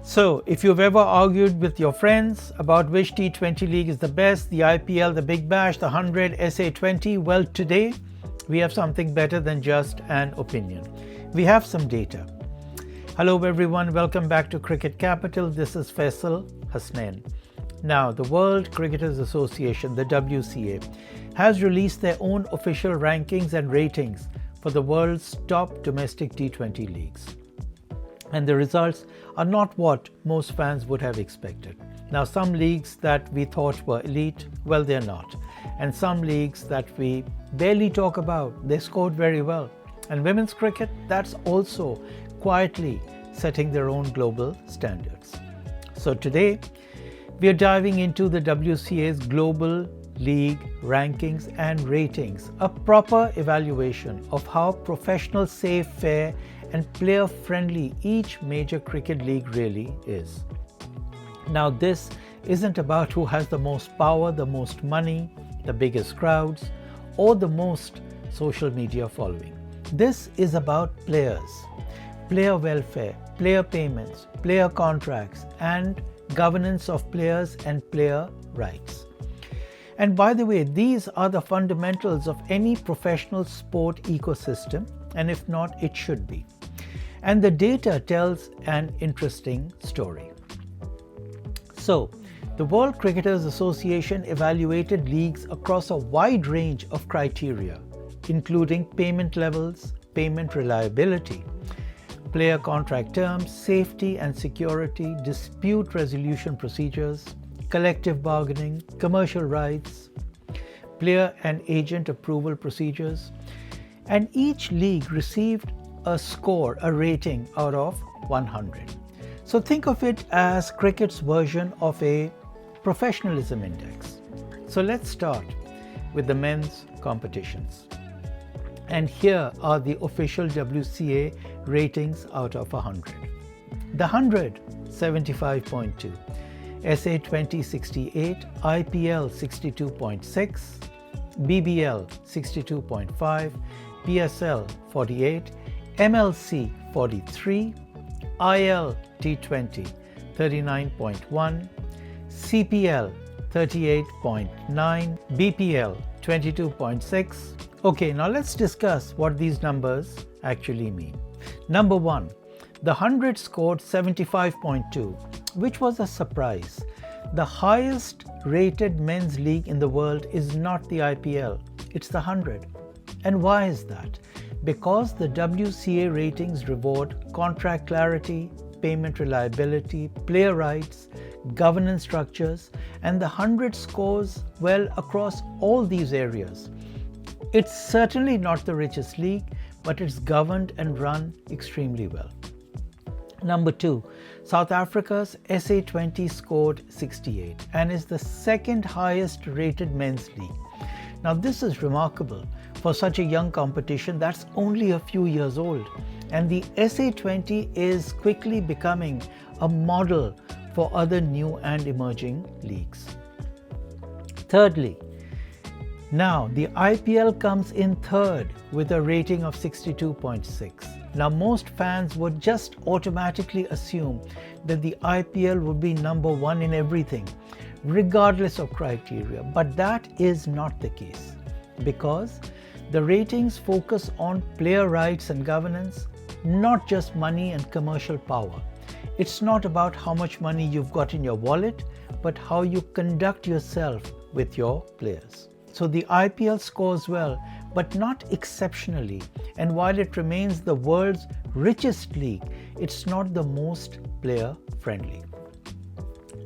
So, if you've ever argued with your friends about which T20 league is the best, the IPL, the Big Bash, the 100, SA20, well, today we have something better than just an opinion. We have some data. Hello everyone, welcome back to Cricket Capital. This is Faisal Hasnain. Now, the World Cricketers Association, the WCA, has released their own official rankings and ratings for the world's top domestic T20 leagues. And the results are not what most fans would have expected. Now, some leagues that we thought were elite, well, they're not. And some leagues that we barely talk about, they scored very well. And women's cricket, that's also quietly setting their own global standards. So today, we are diving into the WCA's global league rankings and ratings, a proper evaluation of how professional, safe, fair, and player-friendly each major cricket league really is. Now, this isn't about who has the most power, the most money, the biggest crowds, or the most social media following. This is about players, player welfare, player payments, player contracts, and governance of players and player rights. And by the way, these are the fundamentals of any professional sport ecosystem, and if not, it should be. And the data tells an interesting story. So, the World Cricketers Association evaluated leagues across a wide range of criteria, including payment levels, payment reliability, player contract terms, safety and security, dispute resolution procedures, collective bargaining, commercial rights, player and agent approval procedures, and each league received a score, a rating out of 100. So think of it as cricket's version of a professionalism index. So let's start with the men's competitions. And here are the official WCA ratings out of 100. The 100, 75.2. SA20, 68. IPL, 62.6. BBL, 62.5. PSL, 48. MLC, 43. IL T20, 39.1. CPL, 38.9. BPL, 22.6. Okay, now let's discuss what these numbers actually mean. Number one, the 100 scored 75.2, which was a surprise. The highest rated men's league in the world is not the IPL, it's the 100. And why is that? Because the WCA ratings reward contract clarity, payment reliability, player rights, governance structures, and the 100 scores well across all these areas. It's certainly not the richest league, but it's governed and run extremely well. Number two, South Africa's SA20 scored 68 and is the second highest rated men's league. Now, this is remarkable for such a young competition that's only a few years old, and the SA20 is quickly becoming a model for other new and emerging leagues. Thirdly, now the IPL comes in third with a rating of 62.6. Now, most fans would just automatically assume that the IPL would be number one in everything, regardless of criteria, but that is not the case, because the ratings focus on player rights and governance, not just money and commercial power. It's not about how much money you've got in your wallet, but how you conduct yourself with your players. So the IPL scores well, but not exceptionally. And while it remains the world's richest league, it's not the most player friendly.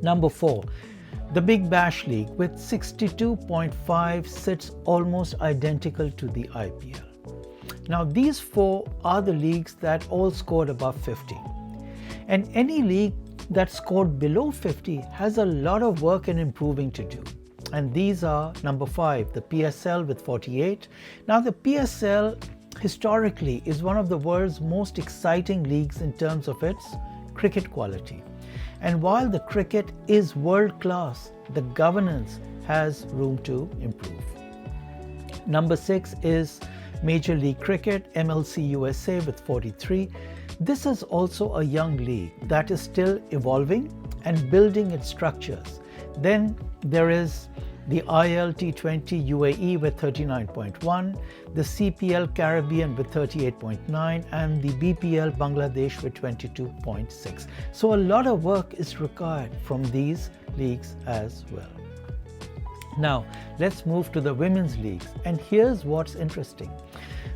Number four, the Big Bash League with 62.5 sits almost identical to the IPL. Now, these four are the leagues that all scored above 50. And any league that scored below 50 has a lot of work and improving to do. And these are number five, the PSL with 48. Now, the PSL historically is one of the world's most exciting leagues in terms of its cricket quality. And while the cricket is world class, the governance has room to improve. Number six is Major League Cricket, MLC USA with 43. This is also a young league that is still evolving and building its structures. Then there is the IL T20 UAE with 39.1, the CPL Caribbean with 38.9, and the BPL Bangladesh with 22.6. So a lot of work is required from these leagues as well. Now let's move to the women's leagues, and here's what's interesting.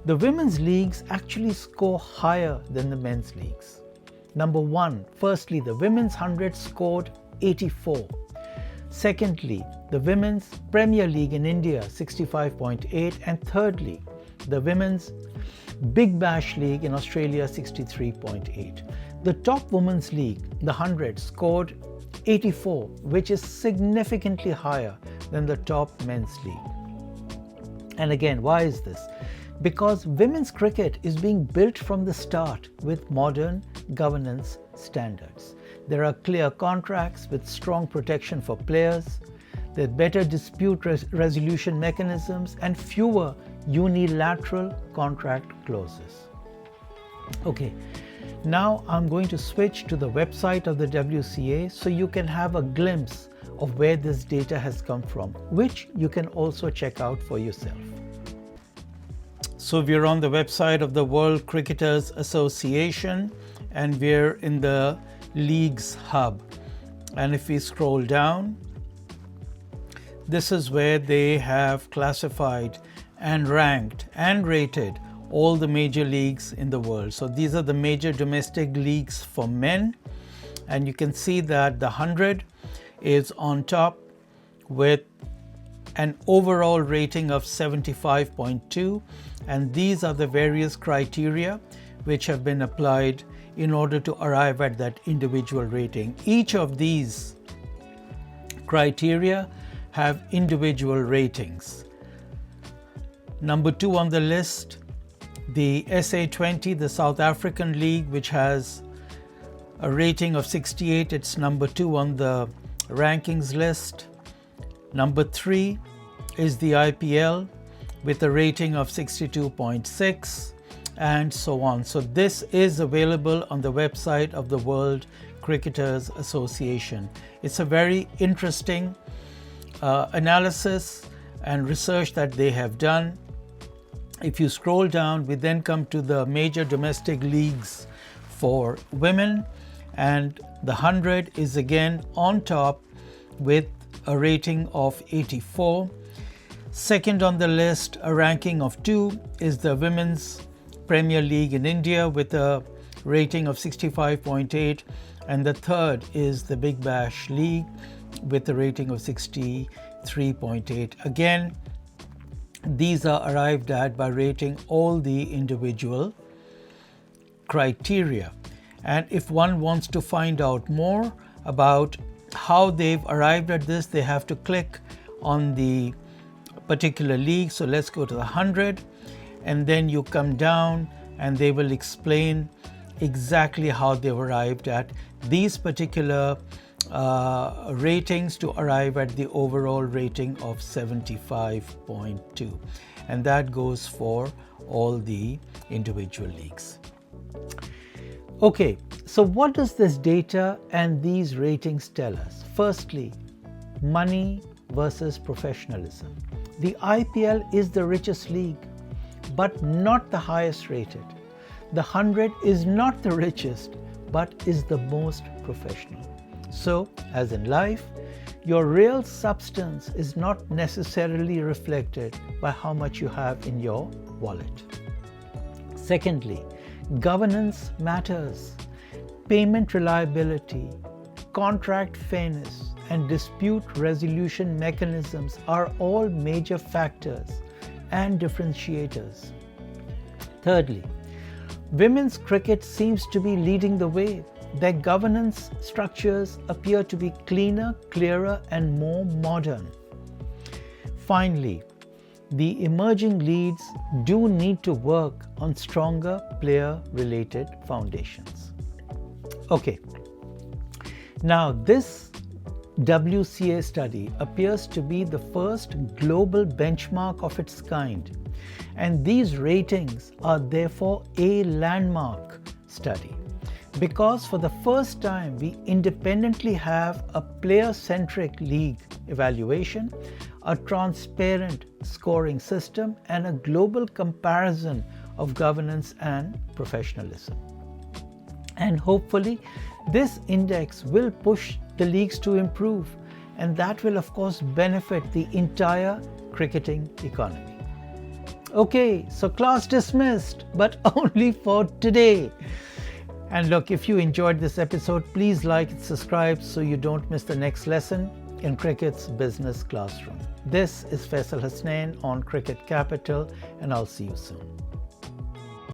The women's leagues actually score higher than the men's leagues. Number one, firstly, the women's 100 scored 84. Secondly, the Women's Premier League in India 65.8, and thirdly, the Women's Big Bash League in Australia 63.8. The top women's league, the 100, scored 84, which is significantly higher than the top men's league. And again, why is this? Because women's cricket is being built from the start with modern governance standards. There are clear contracts with strong protection for players, there are better dispute resolution mechanisms, and fewer unilateral contract clauses. Okay, now I'm going to switch to the website of the WCA so you can have a glimpse of where this data has come from, which you can also check out for yourself. So we're on the website of the World Cricketers Association, and we're in the Leagues Hub. And if we scroll down, this is where they have classified and ranked and rated all the major leagues in the world. So these are the major domestic leagues for men, and you can see that the 100 is on top with an overall rating of 75.2, and these are the various criteria which have been applied in order to arrive at that individual rating. Each of these criteria have individual ratings. Number 2 on the list, the SA20, the South African League, which has a rating of 68. It's number 2 on the rankings list. Number 3 is the IPL with a rating of 62.6, and so on. So this is available on the website of the World Cricketers Association. It's a very interesting analysis and research that they have done. If you scroll down, we then come to the major domestic leagues for women, and the 100 is again on top with a rating of 84. Second on the list, a ranking of 2, is the Women's Premier League in India with a rating of 65.8, and the third is the Big Bash League with a rating of 63.8. Again, these are arrived at by rating all the individual criteria. And if one wants to find out more about how they've arrived at this, they have to click on the particular league. So let's go to the 100, and then you come down and they will explain exactly how they've arrived at these particular ratings to arrive at the overall rating of 75.2, and that goes for all the individual leagues. Okay, so what does this data and these ratings tell us? Firstly, money versus professionalism. The IPL is the richest league, but not the highest rated. The 100 is not the richest, but is the most professional. So, as in life, your real substance is not necessarily reflected by how much you have in your wallet. Secondly, governance matters. Payment reliability, contract fairness, and dispute resolution mechanisms are all major factors and differentiators. Thirdly, women's cricket seems to be leading the way. Their governance structures appear to be cleaner, clearer, and more modern. Finally, the emerging leads do need to work on stronger player-related foundations. Okay, now this WCA study appears to be the first global benchmark of its kind, and these ratings are therefore a landmark study. Because for the first time, we independently have a player-centric league evaluation, a transparent scoring system, and a global comparison of governance and professionalism. And hopefully, this index will push the leagues to improve, and that will of course benefit the entire cricketing economy. Okay, so class dismissed, but only for today. And look, if you enjoyed this episode, please like and subscribe so you don't miss the next lesson in cricket's business classroom. This is Faisal Hasnain on Cricket Capital, and I'll see you soon.